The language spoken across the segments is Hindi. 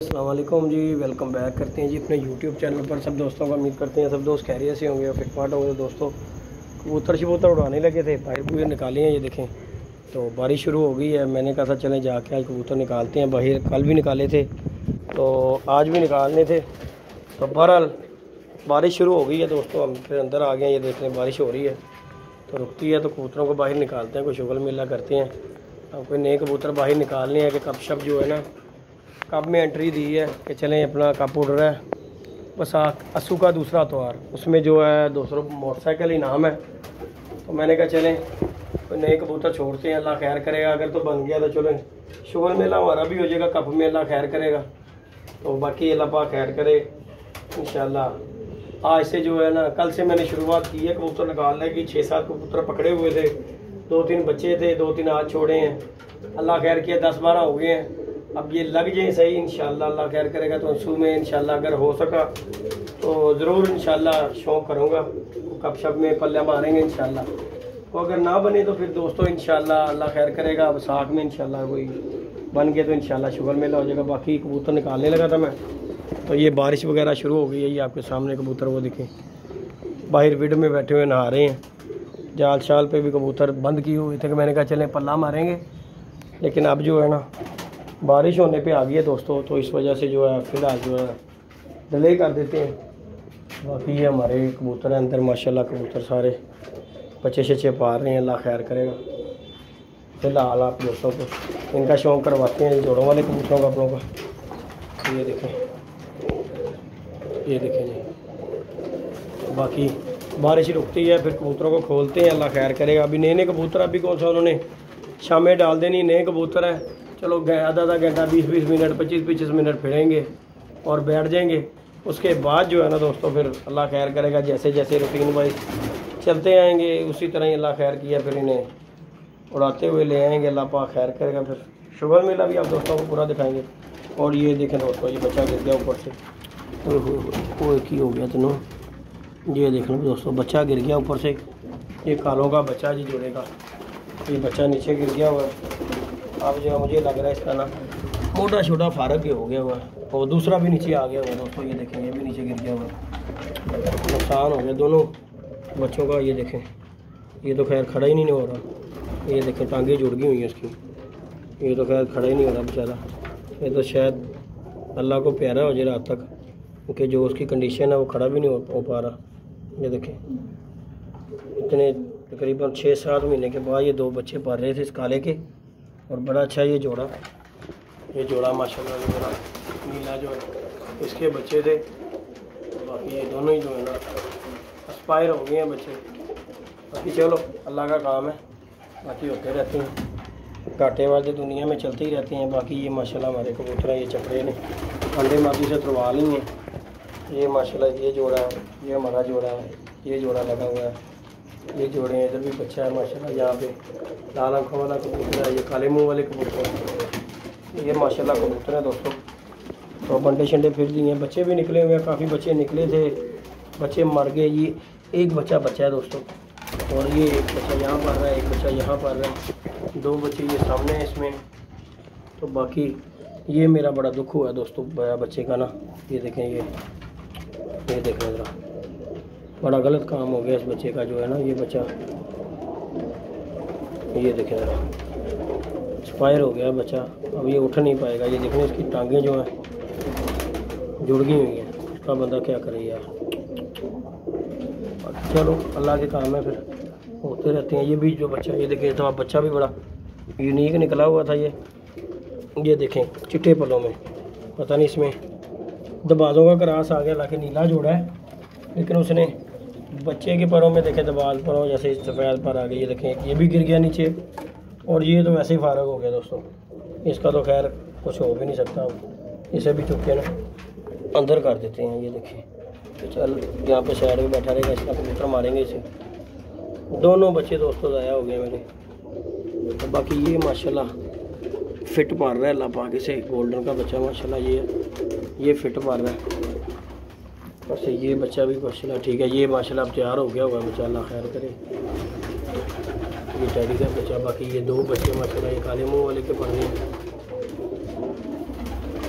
अस्सलाम वालेकुम जी, वेलकम बैक करते हैं जी अपने यूट्यूब चैनल पर। सब दोस्तों का उम्मीद करते हैं सब दोस्त खैरियत से होंगे और फिटफाट होंगे। दोस्तों कबूतर शबूतर उड़ाने लगे थे, बाहर बूहे निकाले हैं, ये देखें। तो बारिश शुरू हो गई है, मैंने कहा था चलें जाके आज कबूतर निकालते हैं। बाहर कल भी निकाले थे तो आज भी निकालने थे। तो बहरहाल बारिश शुरू हो गई है दोस्तों, हम फिर अंदर आ गए हैं। ये देख रहे हैं बारिश हो रही है तो रुकती है तो कबूतरों को बाहर निकालते हैं, कोई शुगल मेला करते हैं। अब कोई नए कबूतर बाहर निकालने हैं कि कब शब जो है ना कब में एंट्री दी है कि चलें अपना कप उड़ रहा है बस असू का दूसरा त्यौहार, उसमें जो है 200 मोटरसाइकिल इनाम है। तो मैंने कहा चलें कोई नए कबूतर छोड़ते हैं, अल्लाह खैर करेगा। अगर तो बन गया तो चलें शुगल मेला हमारा भी हो जाएगा, कप में अल्लाह खैर करेगा। तो बाकी अल्लाह पाक खैर करे इंशाल्लाह। आज से जो है ना कल से मैंने शुरुआत की है कबूतर निकालने की। 6-7 कबूतर पकड़े हुए थे, 2-3 बच्चे थे, 2-3 आज छोड़े हैं। अल्लाह खैर किया 10-12 हो गए हैं। अब ये लग जाए सही इंशाल्लाह, अल्लाह खैर करेगा तो अंसू में इंशाल्लाह अगर हो सका तो ज़रूर इंशाल्लाह शौक़ करूँगा, कप शप में पल्ला मारेंगे इंशाल्लाह। तो अगर ना बने तो फिर दोस्तों इंशाल्लाह अल्लाह खैर करेगा वसाख में इंशाल्लाह कोई बन गया तो इंशाल्लाह शुगर मेला हो जाएगा। बाकी कबूतर निकालने लगा था मैं, तो ये बारिश वगैरह शुरू हो गई है। ये आपके सामने कबूतर वो दिखे बाहर विड में बैठे हुए नहा रहे हैं। जाल शाल पे भी कबूतर बंद किए हुए थे कि मैंने कहा चलें पल्ला मारेंगे, लेकिन अब जो है ना बारिश होने पे आ गई है दोस्तों, तो इस वजह से जो है फ़िलहाल जो है डिले कर देते हैं। बाकी ये हमारे कबूतर हैं अंदर माशाल्लाह, कबूतर सारे बच्चे शच्चे पार रहे हैं, अल्लाह खैर करेगा। फ़िलहाल आप दोस्तों को इनका शौक़ करवाते हैं जोड़ों वाले कबूतरों का अपनों का। ये देखें, ये देखें जी। बाकी बारिश रुकती है फिर कबूतरों को खोलते हैं, अल्लाह खैर करेगा। अभी नए कबूतर अभी कौन सा उन्होंने शामें डाल देनी, नए कबूतर हैं। चलो आधा घंटा 20-20 मिनट 25-25 मिनट फिरेंगे और बैठ जाएंगे। उसके बाद जो है ना दोस्तों फिर अल्लाह खैर करेगा, जैसे जैसे रूटीन वाइज चलते आएंगे उसी तरह ही अल्लाह खैर किया फिर इन्हें उड़ाते हुए ले आएंगे। अल्लाह पाक खैर करेगा। फिर शुगर मेला भी आप दोस्तों को पूरा दिखाएंगे। और ये देखें दोस्तों, ये बच्चा गिर गया ऊपर से, वो एक ही हो गया तीनों। ये देख लो दोस्तों, बच्चा गिर गया ऊपर से। ये कालों का बच्चा जी जोड़ेगा, ये बच्चा नीचे गिर गया हुआ है। अब जो मुझे लग रहा है इसका ना मोटा छोटा फारक ही हो गया हुआ है, और दूसरा भी नीचे आ गया हुआ है दोस्तों। ये देखें, ये भी नीचे गिर गया हुआ है, नुकसान हो गया दोनों बच्चों का। ये देखें, ये तो खैर खड़ा ही नहीं हो रहा। ये देखें टांगें जुड़ गई हुई हैं इसकी, ये तो खैर खड़ा ही नहीं हो रहा बेचारा। ये तो शायद अल्लाह को प्यारा हो जाए रात तक, क्योंकि जो उसकी कंडीशन है वो खड़ा भी नहीं हो पा रहा। ये देखें, इतने तकरीबन 6-7 महीने के बाद ये 2 बच्चे पाल रहे थे इस काले के, और बड़ा अच्छा ये जोड़ा माशाल्लाह मेरा नीला जो है इसके बच्चे थे। बाकी ये दोनों ही जो है ना एक्सपायर हो गए हैं बच्चे। बाकी चलो अल्लाह का काम है, बाकी होते रहते हैं, घाटे वाले दुनिया में चलते ही रहते हैं। बाकी ये माशाल्लाह हमारे कबूतर हैं, ये चपड़े ने अंडे मादी से तुड़वा ली हैं। ये माशाल्लाह ये जोड़ा है, ये हमारा जोड़ा है, ये जोड़ा लगा हुआ है। ये जोड़े हैं, इधर भी बच्चा है माशाल्लाह। यहाँ पे लाल आंखों वाला कबूतर है, ये काले मुंह वाले कबूतर हैं। ये माशाल्लाह कबूतर है दोस्तों। तो बंडे शंडे फिर दिए हैं, बच्चे भी निकले हुए हैं, काफ़ी बच्चे निकले थे, बच्चे मर गए। ये एक बच्चा है दोस्तों, और ये एक बच्चा यहाँ पर रहा है, एक बच्चा यहाँ पर रहा है, 2 बच्चे ये सामने हैं इसमें। तो बाकी ये मेरा बड़ा दुख हुआ दोस्तों बड़ा बच्चे का ना। ये देखें, ये देखें ज़रा, बड़ा गलत काम हो गया इस बच्चे का जो है ना। ये बच्चा ये देखें ज़रा एक्सपायर हो गया बच्चा, अब ये उठ नहीं पाएगा। ये देखने इसकी टांगें जो हैं जुड़ गई हुई हैं, इसका बंदा क्या करे यार। चलो अल्लाह के काम है, फिर होते रहते हैं। ये भी जो बच्चा, ये देखें तो बच्चा भी बड़ा यूनिक निकला हुआ था। ये देखें चिट्टे पलों में, पता नहीं इसमें दबाजों का क्रास आ गया, लाके नीला जोड़ा है, लेकिन उसने बच्चे के परों में देखे दबाल परों जैसे सफ़ेद पर आ गई। ये देखें, ये भी गिर गया नीचे, और ये तो वैसे ही फारग हो गया दोस्तों। इसका तो खैर कुछ हो भी नहीं सकता, इसे भी चुप के ना अंदर कर देते हैं। ये देखिए, तो चल यहाँ पे साइड में बैठा रहेगा, इसका कबूतर मारेंगे इसे। दोनों बच्चे दोस्तों ज़ाया हो गए मेरे। तो बाकी ये माशाल्लाह फिट मार रहा है अल्लाह पाक से, गोल्डन का बच्चा माशाल्लाह ये फिट मार रहा है। बस ये बच्चा भी माशाल्लाह ठीक है, ये माशाल्लाह अब तैयार हो गया हुआ है बच्चा, अल्लाह खैर करे। ये टैडी का बच्चा। बाकी ये 2 बच्चे माशाल्लाह, ये काले मुंह वाले के पढ़ने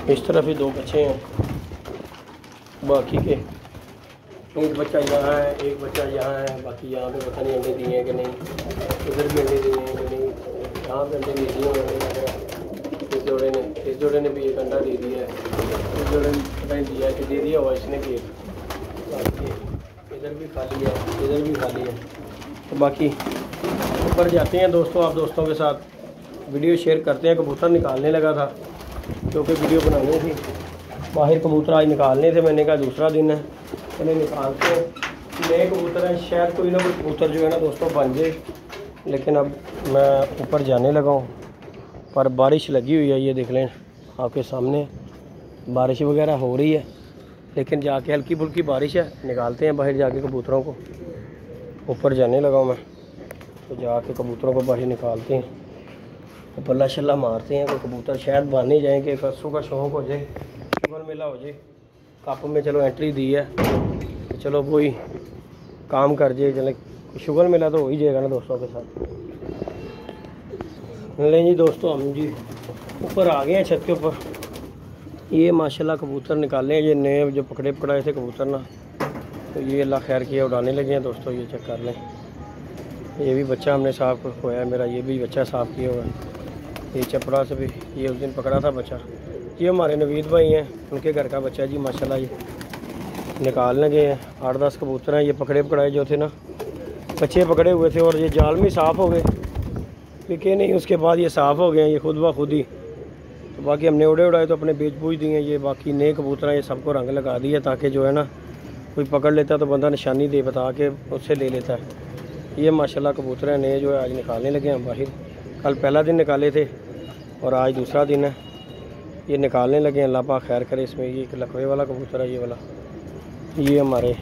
इस तरफ ही 2 बच्चे हैं, बाकी के एक बच्चा यहाँ है, एक बच्चा यहाँ है। बाकी यहाँ पे पता नहीं अंडे दिए हैं कि नहीं, इधर भी अंडे दिए हैं कि नहीं, यहाँ पे अंडे नहीं दिए हैं। इस जोड़े ने भी एक अंडा दे दिया है, इस जोड़े ने पता नहीं दिया कि दे दिया हुआ इसने भी। बाकी इधर भी खाली है, इधर भी खाली है। तो बाकी ऊपर जाते हैं दोस्तों, आप दोस्तों के साथ वीडियो शेयर करते हैं। कबूतर निकालने लगा था क्योंकि वीडियो बनानी थी, बाहर कबूतर आज निकालने थे। मैंने कहा दूसरा दिन है, मैंने निकालते हैं। नए कबूतर हैं, शायद कोई ना कोई कबूतर जो है ना दोस्तों बन जाए। लेकिन अब मैं ऊपर जाने लगा हूँ, पर बारिश लगी हुई है, ये देख लें आपके सामने बारिश वगैरह हो रही है। लेकिन जाके हल्की फुल्की बारिश है, निकालते हैं बाहर जाके कबूतरों को। ऊपर जाने लगा हूँ मैं, तो जाके कबूतरों को बाहर निकालते हैं, तो पल्ला शल्ला मारते हैं। कोई कबूतर शायद बन ही जाएँ कि परसों का शौक़ हो जाए, शुगर मेला हो जाए। कप में चलो एंट्री दी है, तो चलो वही काम कर जाए। चले शुगर मेला तो हो ही जाएगा ना दोस्तों के साथ। नहीं जी दोस्तों, हम जी ऊपर आ गए हैं छत के ऊपर। ये माशाल्लाह कबूतर निकाले हैं, ये नए जो पकड़ाए थे कबूतर ना, तो ये अल्लाह खैर किया उड़ाने लगे हैं दोस्तों। ये चेक कर लें, ये भी बच्चा हमने साफ खोया है मेरा, ये भी बच्चा साफ़ किया हुआ है। ये चपड़ा से भी ये उस दिन पकड़ा था बच्चा। ये हमारे नवीद भाई हैं, उनके घर का बच्चा जी माशाल्लाह। ये निकाल लगे हैं, 8-10 कबूतर हैं। ये पकड़ाए जो थे ना, बच्चे पकड़े हुए थे और ये जाल में साफ़ हो गए, बिके नहीं। उसके बाद ये साफ़ हो गए हैं ये खुद ब खुद ही। तो बाकी हमने उड़ाए तो अपने बेच बूझ दिए। ये बाकी नए कबूतर हैं, ये सबको रंग लगा दिया ताकि जो है ना कोई पकड़ लेता तो बंदा निशानी दे बता के उससे ले लेता है। ये माशाल्लाह कबूतर हैं नए, जो है आज निकालने लगे हैं बाहर। कल पहला दिन निकाले थे और आज दूसरा दिन है, ये निकालने लगे हैं। अल्लाह पाक खैर करे इसमें। ये एक लकवे वाला कबूतर है ये वाला, ये हमारे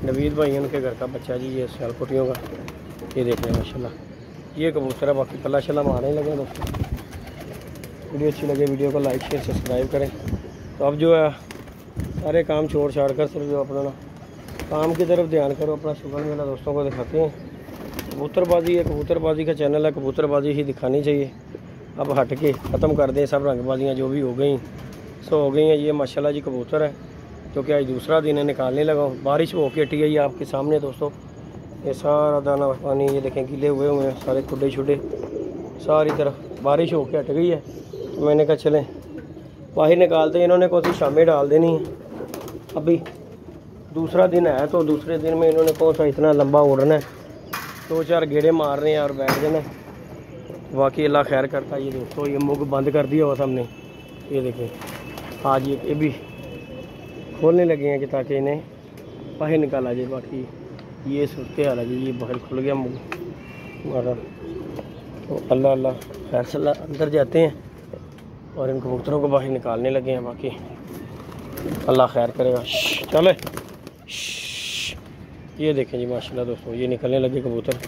नवीद भाई हैं, उनके घर का बच्चा जी, ये सियालकोटियों का। ये देख रहे हैं माशाल्लाह ये कबूतर है। बाकी पल्ला शल्ला मारने लगे दोस्तों। वीडियो अच्छी लगे वीडियो को लाइक शेयर सब्सक्राइब करें। तो अब जो है सारे काम छोड़ छाड़ कर सिर्फ जो अपना काम की तरफ ध्यान करो, अपना शुगर मेला दोस्तों को दिखाते हैं। कबूतरबाजी है, कबूतरबाजी का चैनल है, कबूतरबाजी ही दिखानी चाहिए। अब हट के ख़त्म कर दें सब रंगबाजियाँ जो भी हो गई सो हो गई हैं। ये माशाल्लाह जी कबूतर है, क्योंकि आज दूसरा दिन है, निकालने लगा हूँ। बारिश हो के हटी है ये आपके सामने दोस्तों। ये सारा दाना पानी ये देखें गीले हुए हैं सारे, खुडे छुडे सारी तरफ बारिश हो के हट गई है। तो मैंने कहा चलें बाहर निकालते हैं। इन्होंने कौन सी शामें डाल देनी है, अभी दूसरा दिन है, तो दूसरे दिन में इन्होंने कौन सा इतना लंबा उड़ना है, 2-4 गेड़े मार रहे हैं और बैठ जाना। बाकी अल्लाह खैर करता है। ये दोस्तों ये मुँह बंद कर दिया हुआ था हमने, ये देखें आज ये भी खोलने लगे हैं कि ताकि इन्हें बाहर निकाला जाए। बाकी ये सूरत हाल है जी, ये बाहर खुल गया मुँह हमारा। तो अल्लाह अल्लाह खैर सल्ला अंदर जाते हैं और इन कबूतरों को बाहर निकालने लगे हैं। बाकी अल्लाह खैर करेगा। चले ये देखें जी माशाल्लाह दोस्तों, ये निकलने लगे कबूतर।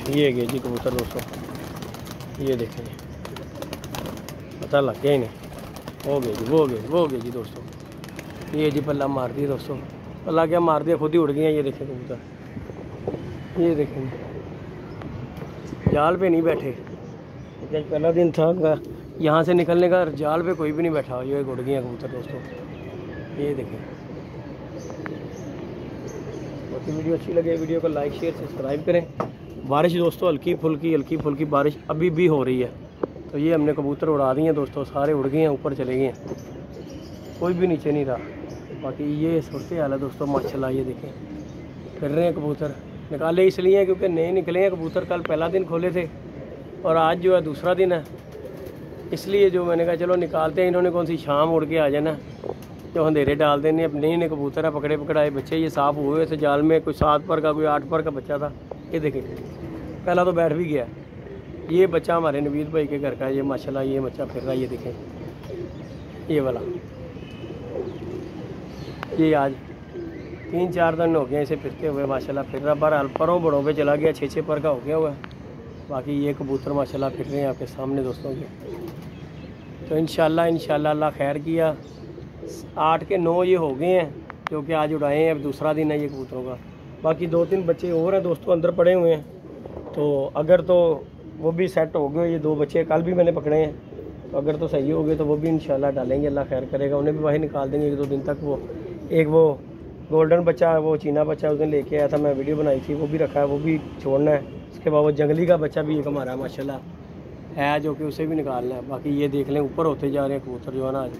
ये गए जी कबूतर दोस्तों, ये देखें जी, पता लग गया ही नहीं। हो गए जी, वो गए जी दोस्तों। ये जी पल्ला मार दिया दोस्तों, पल्ला क्या मार दिया, खुद ही उड़ गए। ये देखें कबूतर, ये देखें जाल पे नहीं बैठे, क्योंकि पहला दिन था उनका यहाँ से निकलने का, जाल पे कोई भी नहीं बैठा। ये उड़ गए कबूतर दोस्तों, ये देखें। बाकी वीडियो अच्छी लगे वीडियो को लाइक शेयर सब्सक्राइब करें। बारिश दोस्तों हल्की फुल्की बारिश अभी भी हो रही है। तो ये हमने कबूतर उड़ा दिए हैं दोस्तों, सारे उड़ गए हैं, ऊपर चले गए हैं, कोई भी नीचे नहीं रहा। बाकी ये सूरत हाल है दोस्तों माशाल्लाह। ये देखें फिर रहे हैं कबूतर, निकाले इसलिए क्योंकि नए निकले हैं कबूतर। कल पहला दिन खोले थे और आज जो है दूसरा दिन है, इसलिए जो मैंने कहा चलो निकालते हैं। इन्होंने कौन सी शाम उड़ के आ जाना, जो अंधेरे डाल देने। अब नए कबूतर है, पकड़ाए बच्चे ये साफ़ हुए थे जाल में। कोई 7 पर का, कोई 8 पर का बच्चा था। ये देखें पहला तो बैठ भी गया। ये बच्चा हमारे नवीद भाई के घर का, ये माशाल्लाह ये बच्चा फिर रहा है। ये देखें ये वाला, ये आज 3-4 दिन हो गए इसे फिरते हुए माशाल्लाह फिर रहा। बहरहाल परों बड़ों पे चला गया, 6-6 पर का हो गया हुआ है। बाकी ये कबूतर माशाल्लाह फिर रहे हैं आपके सामने दोस्तों के। तो इंशाल्लाह अल्लाह खैर किया 8 के 9 ये हो गए हैं जो कि आज उड़ाए हैं। अब दूसरा दिन है ये कबूतरों का। बाकी 2-3 बच्चे और हैं दोस्तों अंदर पड़े हुए हैं। तो अगर तो वो भी सेट हो गए। ये 2 बच्चे कल भी मैंने पकड़े हैं, तो अगर तो सही हो गए तो वो भी इंशाल्लाह डालेंगे, अल्लाह खैर करेगा। उन्हें भी बाहर निकाल देंगे 1-2 दिन तक। वो एक वो गोल्डन बच्चा, वो चीना बच्चा उस दिन लेके आया था, मैं वीडियो बनाई थी, वो भी रखा है, वो भी छोड़ना है। उसके बाद वो जंगली का बच्चा भी एक हमारा माशाल्लाह है, जो कि उसे भी निकालना है। बाकी ये देख लें ऊपर होते जा रहे हैं कबूतर जो है ना, आज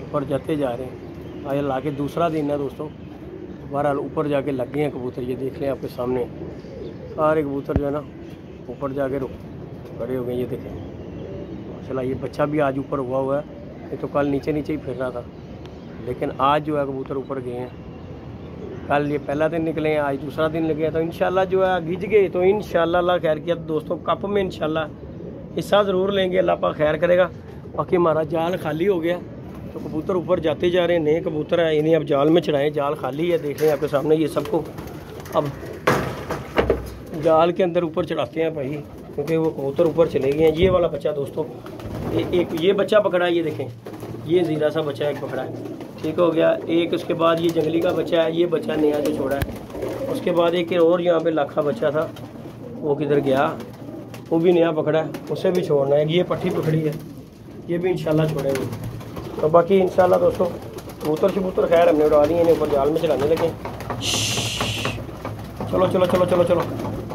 ऊपर जाते जा रहे हैं। आज ला के दूसरा दिन है दोस्तों, बहरहाल ऊपर जाके लग गए हैं कबूतर। ये देख लें आपके सामने सारे कबूतर जो है ना ऊपर जाके रुक खड़े हो गए। ये देखें माशाल्लाह, ये बच्चा भी आज ऊपर हुआ है। ये तो कल नीचे नीचे ही फिर रहा था, लेकिन आज जो है कबूतर ऊपर गए हैं। कल ये पहला दिन निकले हैं, आज दूसरा दिन लगे, तो इंशाल्लाह जो है गिज गए तो इंशाल्लाह अल्लाह खैर किया दोस्तों, कप में इंशाल्लाह हिस्सा ज़रूर लेंगे, अल्लाह पाक खैर करेगा। बाकी हमारा जाल खाली हो गया, तो कबूतर ऊपर जाते जा रहे हैं। नए कबूतर हैं, इन्हें अब जाल में चढ़ाएं। जाल खाली है, देख लें आपके सामने। ये सबको अब जाल के अंदर ऊपर चढ़ाते हैं भाई, क्योंकि वो कबूतर ऊपर चले गए हैं। ये वाला बच्चा दोस्तों, एक ये बच्चा पकड़ा है, ये देखें, ये ज़ीरा सा बच्चा एक पकड़ा है, ठीक हो गया। एक उसके बाद ये जंगली का बच्चा है, ये बच्चा नया जो छोड़ा है। उसके बाद एक और यहाँ पे लाखा बच्चा था, वो किधर गया, वो भी नया पकड़ा है, उसे भी छोड़ना है। ये पट्टी पकड़ी है, ये भी इंशाल्लाह छोड़ेंगे। तो बाकी इंशाल्लाह दोस्तों कबूतर शबूतर खैर हमने उड़ा दिए, इन्हें ऊपर जाल में चलाने लगे। चलो चलो चलो चलो चलो,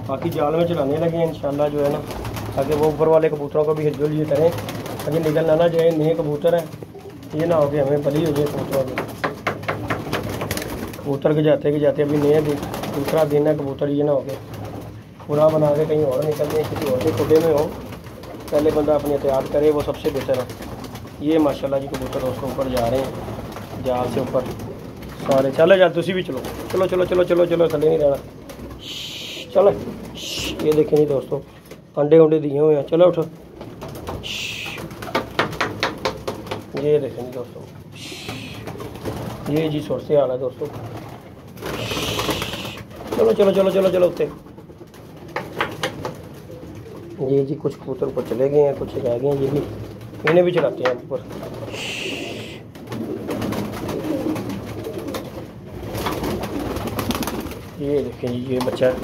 बाकी जाल में चलाने लगे हैं इंशाल्लाह जो है ना, ताकि वो ऊपर वाले कबूतरों को भी हिलजुल ये करें, ताकि निकल ना जाए। नए कबूतर हैं, ये ना हो कि हमें बली हो जाए कबूतरों की। कबूतर के जाते अभी नए दूसरा दिन है कबूतर, ये ना हो के पूरा बना के कहीं और निकलते हैं, किसी और के खुडे में हो। पहले बंदा अपनी एहतियात करे, वो सबसे बेहतर है। ये माशाल्लाह जी कबूतर दोस्तों ऊपर जा रहे हैं, जाल से ऊपर सारे। चलो यार तुसी भी चलो, चलो चलो चलो चलो चलो, थले नहीं रहना, चलो। ये देखें जी दोस्तों, अंडे उंडे दिए हुए हैं, चलो उठो। ये देखें जी दोस्तों, ये जी सूरत हाल है दोस्तों। चलो चलो चलो चलो चलो उठते। ये जी कुछ कबूतर ऊपर चले गए हैं, कुछ रह गए हैं, ये भी इन्हें भी चलाते हैं ऊपर। ये देखें जी, ये बच्चा है,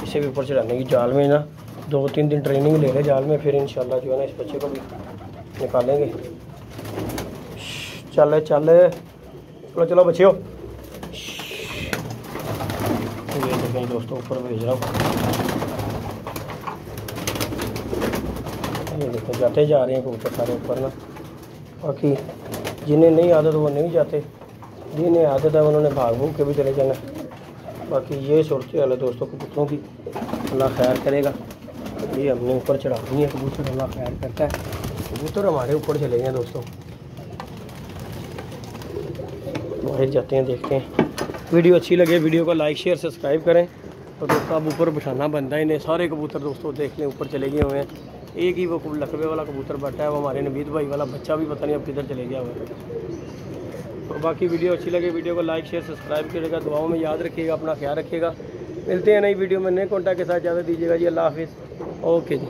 इसे भी ऊपर चढ़ाने की। जाल में ना 2-3 दिन ट्रेनिंग ले रहे जाल में, फिर इंशाल्लाह जो है ना इस बच्चे को भी निकालेंगे। चल चल, चलो चलो बच्चियों। ये देखें दोस्तों, ऊपर भेज रहा हूँ। ये देखें जाते जा रहे हैं कबूतर सारे ऊपर ना। बाकी जिन्हें नहीं आदत वो नहीं जाते, जिन्हें आदत है उन्होंने भाग भूग के भी चले जाना। बाकी ये सूरत हाल है दोस्तों कबूतरों की, अल्लाह खैर करेगा। ये हमने ऊपर चढ़ा दी है कबूतर, अल्लाह खैर करता है। कबूतर हमारे ऊपर चले गए दोस्तों, बाहर जाते हैं, देखते हैं। वीडियो अच्छी लगे वीडियो को लाइक शेयर सब्सक्राइब करें। तो दोस्तों अब ऊपर बिठाना बनता है इन्हें। सारे कबूतर दोस्तों देख लें ऊपर चले गए हुए हैं। एक ही वो लकवे वाला कबूतर बैठा है, वो हमारे नवीद भाई वाला बच्चा भी पता नहीं अब किधर चले गया हुआ है। तो बाकी वीडियो अच्छी लगे वीडियो को लाइक शेयर सब्सक्राइब करिएगा, दुआओं में याद रखिएगा, अपना ख्याल रखिएगा। मिलते हैं नई वीडियो में नए कॉन्टैक्ट के साथ, इजाज़त दीजिएगा जी, अल्लाह हाफिज़। ओके जी।